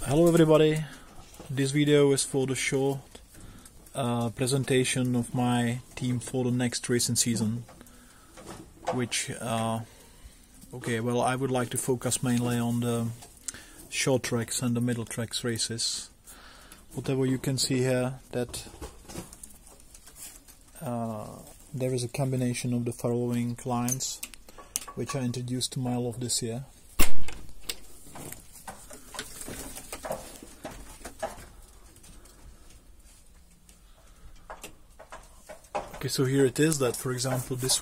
Hello everybody, this video is for the short presentation of my team for the next racing season, which I would like to focus mainly on the short tracks and the middle tracks races. Whatever you can see here, that there is a combination of the following lines which I introduced to my loft this year. Okay, so here it is that, for example, these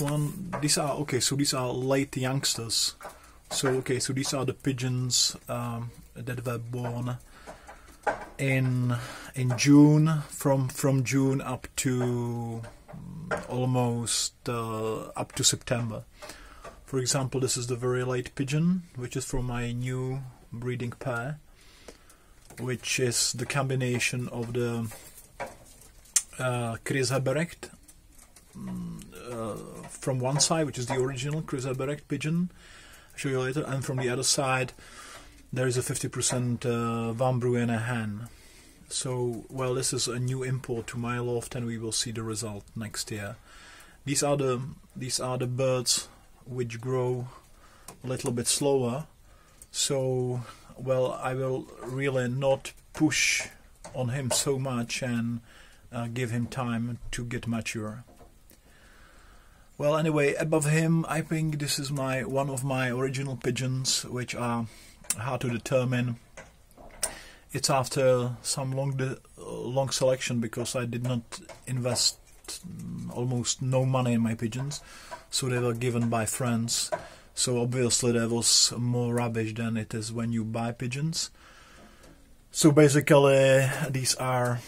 are late youngsters. So these are the pigeons that were born in June, from June up to almost up to September. For example, this is the very late pigeon, which is from my new breeding pair, which is the combination of the Krizheberecht from one side, which is the original Krizheberecht pigeon, I'll show you later, and from the other side there is a 50% Van Bruyne hen. So, well, this is a new import to my loft, and we will see the result next year. These are the birds which grow a little bit slower. So, well, I will really not push on him so much and give him time to get mature. Well, anyway, above him, I think this is one of my original pigeons, which are hard to determine. It's after some long selection, because I did not invest almost no money in my pigeons, so they were given by friends. So obviously there was more rubbish than it is when you buy pigeons. So basically these are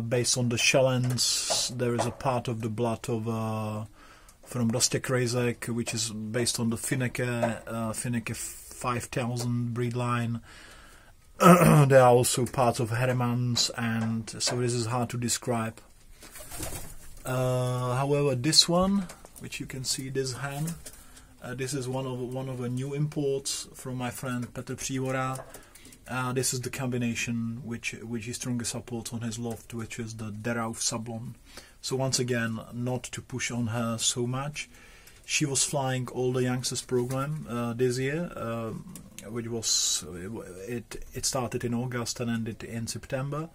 based on the shellens. There is a part of the blood of from Rostek Rezek, which is based on the Fineke 5000 breed line. There are also parts of Heremans, and so this is hard to describe. However, this one, which you can see, this hen, this is one of the new imports from my friend Petr Přívora. This is the combination which he strongly supports on his loft, which is the Derauf Sablon. So once again, not to push on her so much. She was flying all the youngsters program this year, which was it started in August and ended in September.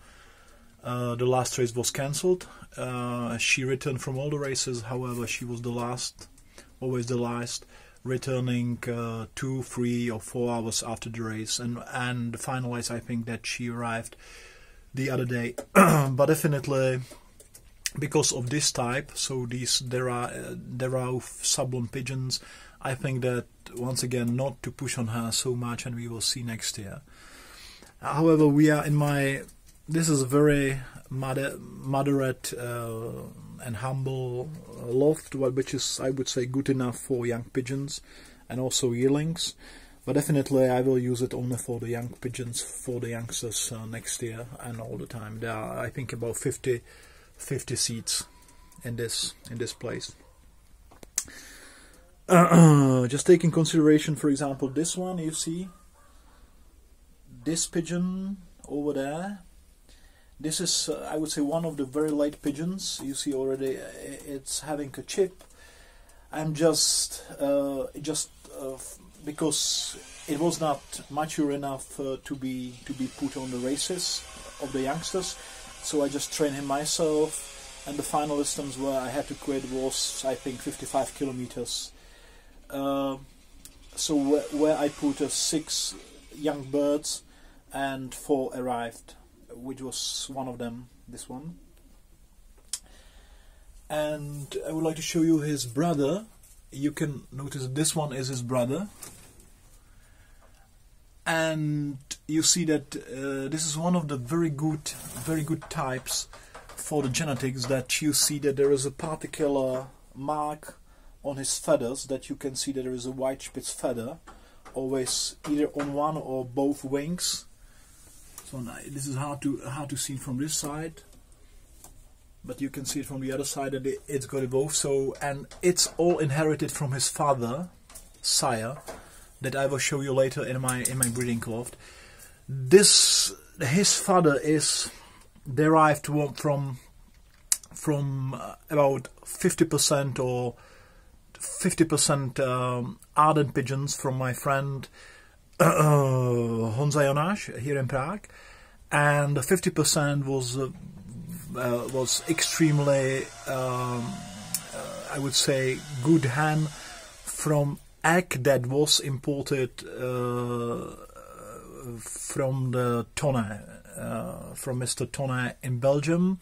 The last race was cancelled. She returned from all the races. However, she was always the last, returning 2, 3 or 4 hours after the race, and finalized, I think, that she arrived the other day. But definitely, because of this type, so there are Sablon pigeons, I think that once again not to push on her so much, and we will see next year. However, we are this is a very moderate and humble loft, which is, I would say, good enough for young pigeons and also yearlings. But definitely I will use it only for the young pigeons, for the youngsters next year and all the time. There are, I think, about 50 seats in this place. Just take in consideration, for example, this one. You see this pigeon over there. This is, I would say, one of the very late pigeons. You see already it's having a chip. I'm just because it was not mature enough to be put on the races of the youngsters. So I just trained him myself, and the final distance where I had to quit was, I think, 55 kilometers. So where I put 6 young birds and 4 arrived, which was one of them, this one. And I would like to show you his brother. You can notice this one is his brother. And you see that this is one of the very good types for the genetics, that you see that there is a particular mark on his feathers, that you can see that there is a white spitz feather, always either on one or both wings. So this is hard to see from this side, but you can see it from the other side that it's got it both. So, and it's all inherited from his father, sire, that I will show you later in my breeding loft. his father is derived from about 50% or 50% ardent pigeons from my friend Honza Jonáš here in Prague, and 50% was extremely, I would say, good hen from egg that was imported from the Tonne, from Mr. Tonne in Belgium,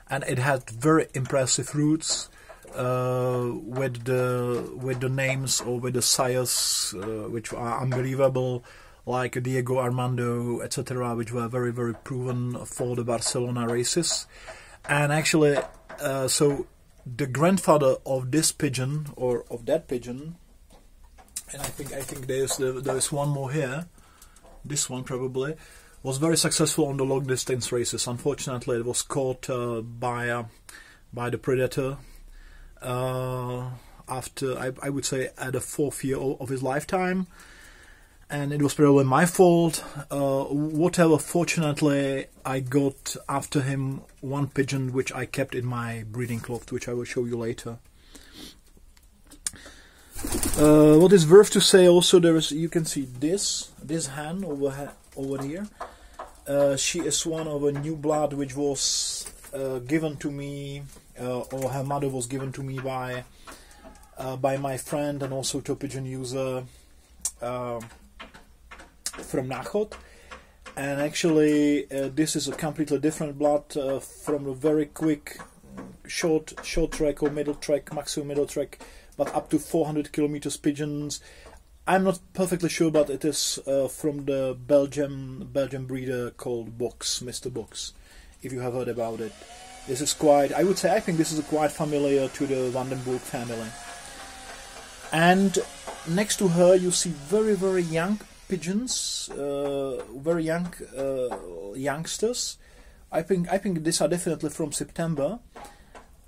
and it had very impressive roots with the names or with the sires which are unbelievable, like Diego Armando, etc., which were very, very proven for the Barcelona races. And actually, so the grandfather of this pigeon, or of that pigeon, and I think there's one more here, this one probably, was very successful on the long distance races. Unfortunately, it was caught by the predator after, I would say, at the 4th year of his lifetime, and it was probably my fault. Whatever, fortunately, I got after him one pigeon which I kept in my breeding cloth, which I will show you later. What is worth to say also, you can see this hen over here. She is one of a new blood which was given to me, or her mother was given to me by my friend and also top pigeon user from Náchod. And actually this is a completely different blood from a very quick short track or middle track, maximum middle track, but up to 400 kilometers pigeons. I'm not perfectly sure, but it is from the Belgian breeder called Box, Mr. Box, if you have heard about it. This is quite, I think this is quite familiar to the Vandenberg family. And next to her you see very, very young pigeons, very young youngsters. I think these are definitely from September.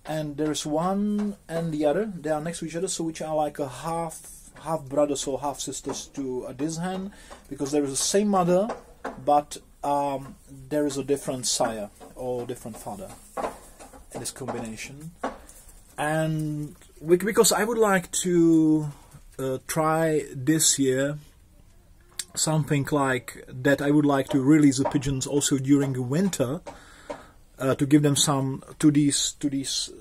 And there is one and the other, they are next to each other, so which are like a half brothers or half sisters to this hen, because there is the same mother, but there is a different sire or different father in this combination. And because I would like to try this year something like that, I would like to release the pigeons also during the winter, to give them some to these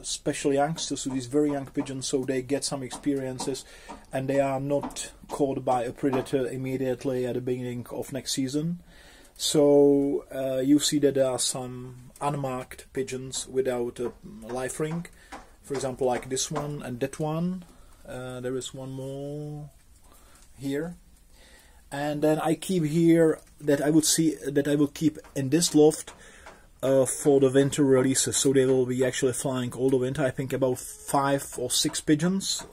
special youngsters, to these very young pigeons, so they get some experiences and they are not caught by a predator immediately at the beginning of next season. So you see that there are some unmarked pigeons without a life ring, for example, like this one and that one. There is one more here, and then I keep here that I will keep in this loft for the winter releases, so they will be actually flying all the winter. I think about 5 or 6 pigeons.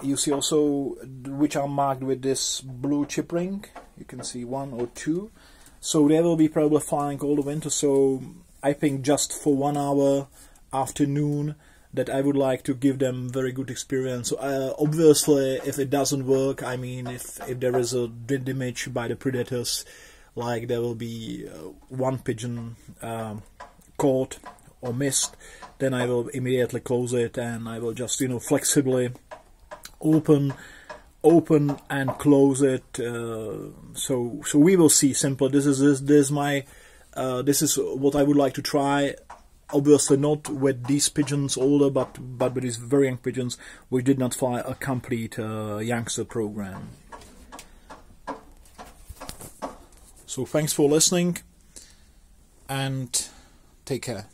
You see also which are marked with this blue chip ring. You can see 1 or 2. So they will be probably flying all the winter. So I think just for 1 hour afternoon that I would like to give them very good experience. So, obviously, if it doesn't work, I mean, if there is a damage by the predators, like there will be 1 pigeon caught or missed, then I will immediately close it and I will just, flexibly open and close it. So we will see. Simple. This is what I would like to try. Obviously not with these pigeons older, but with these very young pigeons, we did not fly a complete youngster program. So thanks for listening and take care.